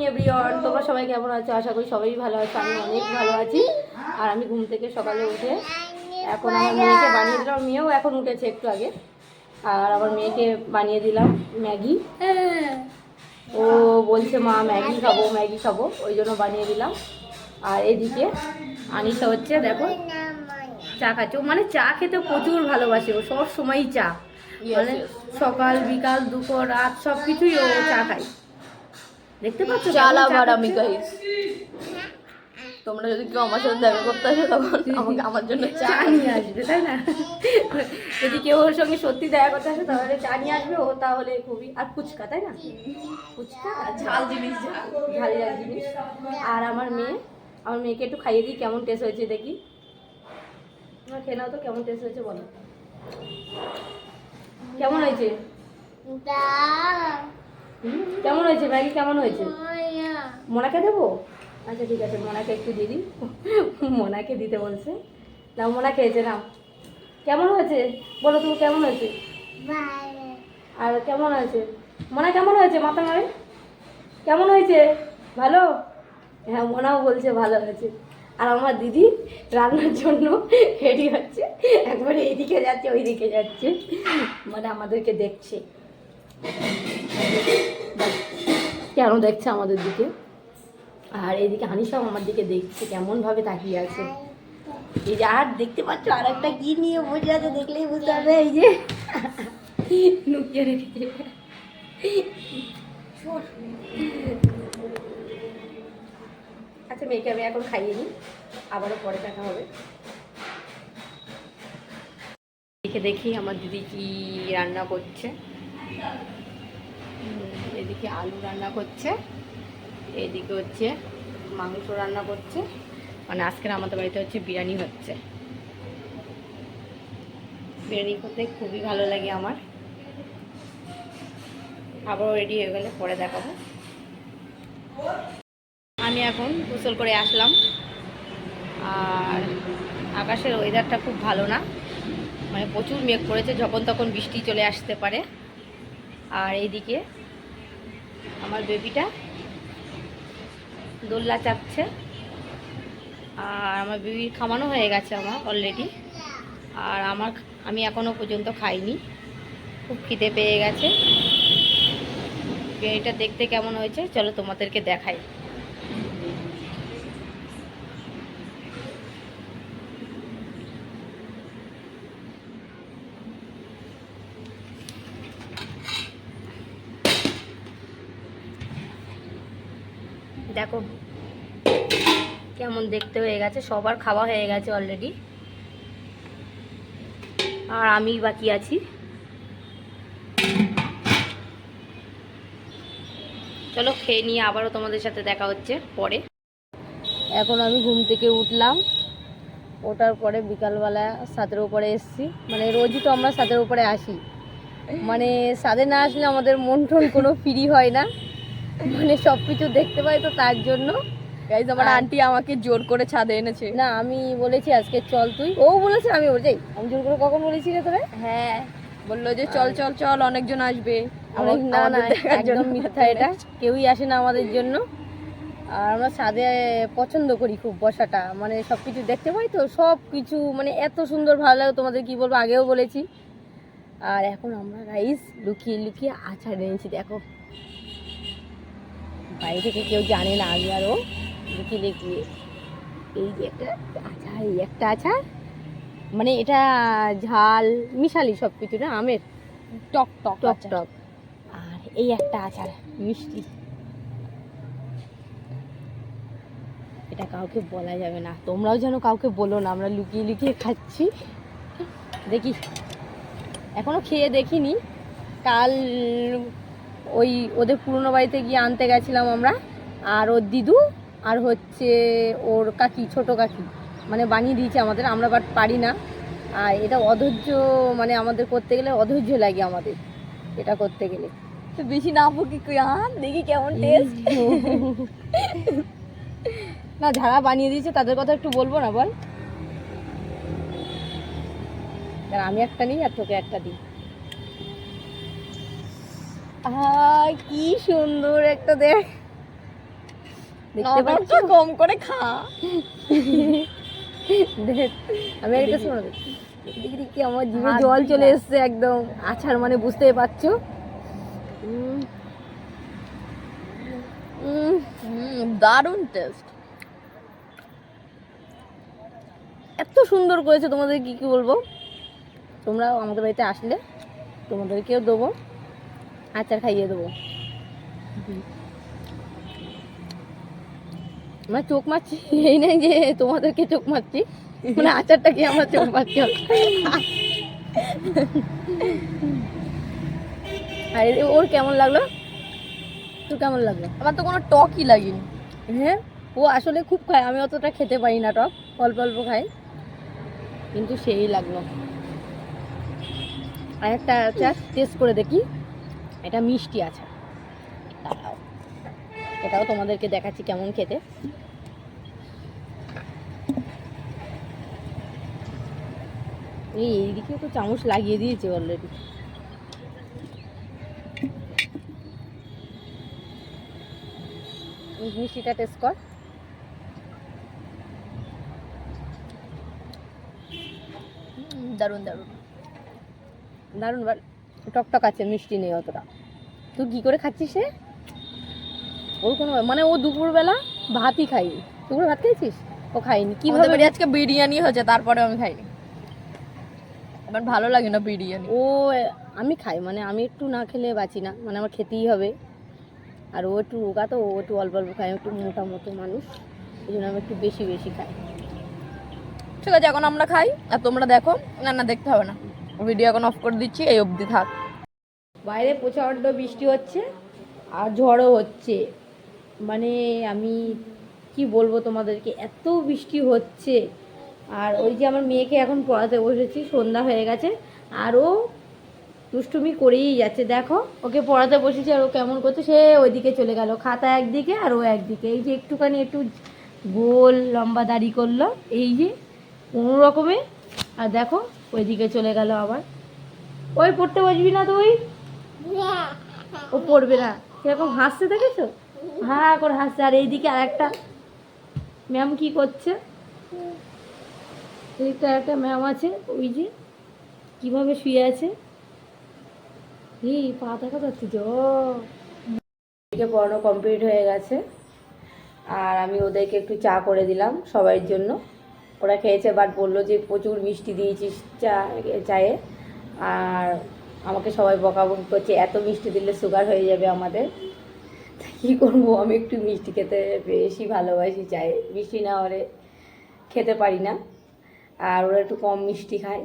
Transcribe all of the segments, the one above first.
Everyone, তোমরা সবাই কেমন আছো? আশা করি সবাই ভালো আছো। আমি অনেক ভালো আছি। আর আমি ঘুম থেকে সকালে উঠে এখন আমার মেয়েকে বানিয়ে দিলাম। মেয়েও এখন উঠেছে একটু আগে। আর আমার মেয়েকে বানিয়ে দিলাম ম্যাগি। ও বলছে মা ম্যাগি খাবো ম্যাগি খাবো, ওই জন্য বানিয়ে দিলাম। আর এদিকে আনিশা হচ্ছে দেখো চা খাচ্ছে। ও মানে চা খেতে প্রচুর ভালোবাসে, ও সব সময়ই চা, মানে সকাল বিকাল দুপুর রাত সব কিছুই ও চা খায়। দেখতে পাচ্ছ চালা বাড়ামি গাইস, তোমরা যদি কেউ আমার সাথে দেখা করতে আসে তখন আমাকে আমার জন্য চা নিয়ে আসবে, তাই না? যদি কেউ ওর সঙ্গে সত্যি দেখা করতে আসে তাহলে চা নিয়ে আসবে ও, তাহলে খুবই। আর ফুচকা, তাই না? ফুচকা ঝাল জিনিস, ঝাল ঝাল জিনিস। আর আমার মেয়েকে একটু খাইয়ে দিই, কেমন টেস্ট হয়েছে দেখি। তোমার খেয়ে নাও তো, কেমন টেস্ট হয়েছে বলো। কেমন হয়েছে? কেমন হয়েছে ম্যাগি? কেমন হয়েছে? মোনাকে দেবো? আচ্ছা ঠিক আছে, মোনাকে একটু দিয়ে দিই। মোনাকে দিতে বলছে। নাও, মোনা খেয়েছে, নাও। কেমন হয়েছে বলো তুমি, কেমন হয়েছে? আর কেমন হয়েছে মোনা? কেমন হয়েছে? মাথা মারে। কেমন হয়েছে? ভালো? হ্যাঁ, মোনাও বলছে ভালো হয়েছে। আর আমার দিদি রান্নার জন্য রেডি হচ্ছে, একবারে এইদিকে যাচ্ছে ওইদিকে যাচ্ছে, মানে আমাদেরকে দেখছে। কেন দেখছে আমাদের দিকে। আর এইদিকে হানিসাও আমার দিকে দেখছে, কেমন ভাবে তাকিয়ে আছে। এই যে আর দেখতে পাচ্ছ আর একটা কি নিয়ে বসে আছে, দেখলেই বুঝতে পারবে। এই যে লুকিয়ে রেখেছে। আচ্ছা, মেয়েকে আমি এখন খাইয়ে নিই, আবারও পরে দেখা হবে। দেখি আমার দিদি কি রান্না করছে। এদিকে আলু রান্না করছে, এদিকে হচ্ছে মাংস রান্না করছে। মানে আজকের আমাদের বাড়িতে হচ্ছে বিরিয়ানি হচ্ছে। বিরিয়ানি করতে খুবই ভালো লাগে আমার। আবারও রেডি হয়ে গেলে পরে দেখাবো। আমি এখন গোসল করে আসলাম। আর আকাশের ওয়েদারটা খুব ভালো না, মানে প্রচুর মেঘ পড়েছে, যখন তখন বৃষ্টি চলে আসতে পারে। আর এইদিকে আমার বেবিটা দোলনা চাপছে। আর আমার বেবির খাওয়ানো হয়ে গেছে আমার অলরেডি। আর আমি এখনও পর্যন্ত খাইনি, খুব খিদে পেয়ে গেছে। বিরিয়ানিটা দেখতে কেমন হয়েছে চলো তোমাদেরকে দেখাই। দেখো কেমন দেখতে হয়ে গেছে, সবার খাওয়া হয়ে গেছে অলরেডি, আর আমি বাকি আছি। চলো খেয়ে নিয়ে আবারও তোমাদের সাথে দেখা হচ্ছে পরে। এখন আমি ঘুম থেকে উঠলাম, ওঠার পরে বিকালবেলা ছাদের উপরে এসেছি। মানে রোজই তো আমরা ছাদের উপরে আসি, মানে ছাদে না আসলে আমাদের মন টন কোনো ফ্রি হয় না, মানে সব কিছু দেখতে পাই তো তার জন্য। গাইস, আমার আন্টি আমাকে জোর করে ছাদে এনেছে। না, আমি বলেছি আজকে চল তুই, ও বলেছে আমি বলছি। আমি জোর করে কখন বলেছি রে তোরে? হ্যাঁ, বললো যে চল চল চল, অনেকজন আসবে। না না, একদম মিথ্যা, এটা কেউই আসে না আমাদের জন্য। আর আমরা ছাদে পছন্দ করি খুব বসাটা, মানে সব কিছু দেখতে পাই তো, সব কিছু মানে এত সুন্দর ভালো লাগে, তোমাদের কি বলবো, আগেও বলেছি। আর এখন আমরা রাইস লুকিয়ে লুকিয়ে আচার এনেছি, দেখো বাড়ি থেকে কেউ জানে না, আমি আরও লুকিয়ে লুকিয়ে। এই যে একটা আচার, এই একটা আচার, মানে এটা ঝাল মিশালি সব কিছু না, আমের টক টক টক টক। আর এই একটা আচার মিষ্টি, এটা কাউকে বলা যাবে না, তোমরাও যেন কাউকে বলো না, আমরা লুকিয়ে লুকিয়ে খাচ্ছি। দেখি, এখনো খেয়ে দেখিনি। কাল ওই ওদের পুরনো বাড়িতে গিয়ে আনতে গেছিলাম আমরা, আর ওর দিদু আর হচ্ছে ওর কাকি, ছোট কাকি, মানে বানিয়ে দিয়েছে আমাদের, আমরা বাট পারি না। আর এটা অধৈর্য, মানে আমাদের করতে গেলে অধৈর্য লাগে আমাদের এটা করতে গেলে। তো বেশি না ফুকি দেখি কেমন টেস্ট। না, যারা বানিয়ে দিয়েছে তাদের কথা একটু বলবো না বল? আমি একটা নিই আর তোকে একটা দিই। কি সুন্দর একটা দেখ, দেখতে পাচ্ছ কম করে খা। দেখ আমি একটা শোনো দেখি দেখি আমার জিভে জল চলে এসছে একদম। আছাড় মানে বুঝতেই পারছো। দারুণ টেস্ট। এত সুন্দর করেছে, তোমাদের কি কি বলবো। তোমরাও আমাদের বাড়িতে আসলে তোমাদেরকেও দেবো, আচার খাইয়ে দেবো। আমরা চোখ মারছি এই নাই যে তোমাদেরকে চোখ মারছি, মানে আচারটা কি আমরা চোখ মারছি। আর ওর কেমন লাগলো, তোর কেমন লাগলো? আমার তো কোনো টকই লাগেনি। হ্যাঁ ও আসলে খুব খায়, আমি অতটা খেতে পারি না টক, অল্প অল্প খাই, কিন্তু সেই লাগলো। আর একটা আচার টেস্ট করে দেখি, এটা মিষ্টি আচার, দাঁড়াও এটাও তোমাদেরকে দেখাচ্ছি কেমন খেতে। এইদিকে তো চামচ লাগিয়ে দিয়েছে অলরেডি। মিষ্টিটা টেস্ট কর। দারুণ দারুণ দারুণ, টকটক আছে, মিষ্টি নেই অতটা। তুই কী করে খাচ্ছিস রে? ওর কোনো মানে ও দুপুরবেলা ভাতই খাইনি। দুপুরে ভাত খাইছিস? ও খাইনি কিভাবে? কীভাবে? আজকে বিরিয়ানি হয়েছে, তারপরে আমি খাইনি। আমার ভালো লাগে না বিরিয়ানি। ও আমি খাই, মানে আমি একটু না খেলে বাঁচি না, মানে আমার খেতেই হবে। আর ও একটু রোগা তো, ও একটু অল্প অল্প খায়, একটু মোটা মতো মানুষ, এই জন্য আমি একটু বেশি বেশি খাই। ঠিক আছে, এখন আমরা খাই আর তোমরা দেখো। না না, দেখতে হবে না, ভিডিও এখন অফ করে দিচ্ছি, এই অবধি থাক। বাইরে প্রচণ্ড বৃষ্টি হচ্ছে আর ঝড়ও হচ্ছে, মানে আমি কি বলবো তোমাদেরকে, এত বৃষ্টি হচ্ছে। আর ওই যে আমার মেয়েকে এখন পড়াতে বসেছি, সন্ধ্যা হয়ে গেছে, আর ও দুষ্টুমি করেই যাচ্ছে। দেখো ওকে পড়াতে বসেছি আর ও কেমন করছে, সে ওইদিকে চলে গেল, খাতা একদিকে আর ও একদিকে। এই যে একটুখানি একটু গোল লম্বা দাড়ি করলো, এই যে কোনো রকমে, আর দেখো ওইদিকে চলে গেল আবার। ওই পড়তে বসবি না তুই? ও পড়বে না, কিরকম হাসছে দেখেছো, হা করে হাসছে। আর এইদিকে আর একটা ম্যাম কি করছে, এইদিকটা একটা ম্যাম আছে, ওই যে কিভাবে শুয়ে আছে, এই পা দেখা যাচ্ছে। ওদিকে পড়ানো কমপ্লিট হয়ে গেছে, আর আমি ওদেরকে একটু চা করে দিলাম সবার জন্য। ওরা খেয়েছে, বাট বললো যে প্রচুর মিষ্টি দিয়েছিস চায়ে। আর আমাকে সবাই বকাবকি করছে, এত মিষ্টি দিলে সুগার হয়ে যাবে আমাদের। কী করবো, আমি একটু মিষ্টি খেতে বেশি ভালোবাসি, চায়ে মিষ্টি না হলে খেতে পারি না। আর ওরা একটু কম মিষ্টি খায়,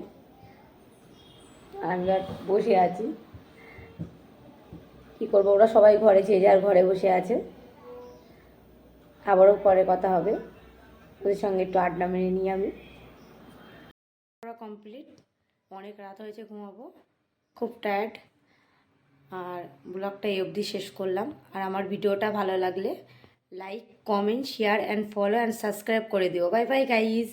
আমি আর বসে আছি। কী করবো, ওরা সবাই ঘরে, যে যার ঘরে বসে আছে। আবারও পরে কথা হবে, ওদের সঙ্গে একটু আড্ডা মেরে নিই আমি। ওরা কমপ্লিট, অনেক রাত হয়েছে, ঘুমাবো, খুব টায়ার্ড। আর ব্লগটা এই অবধি শেষ করলাম। আর আমার ভিডিওটা ভালো লাগলে like, comment, share and follow and subscribe করে দিও। Bye bye guys.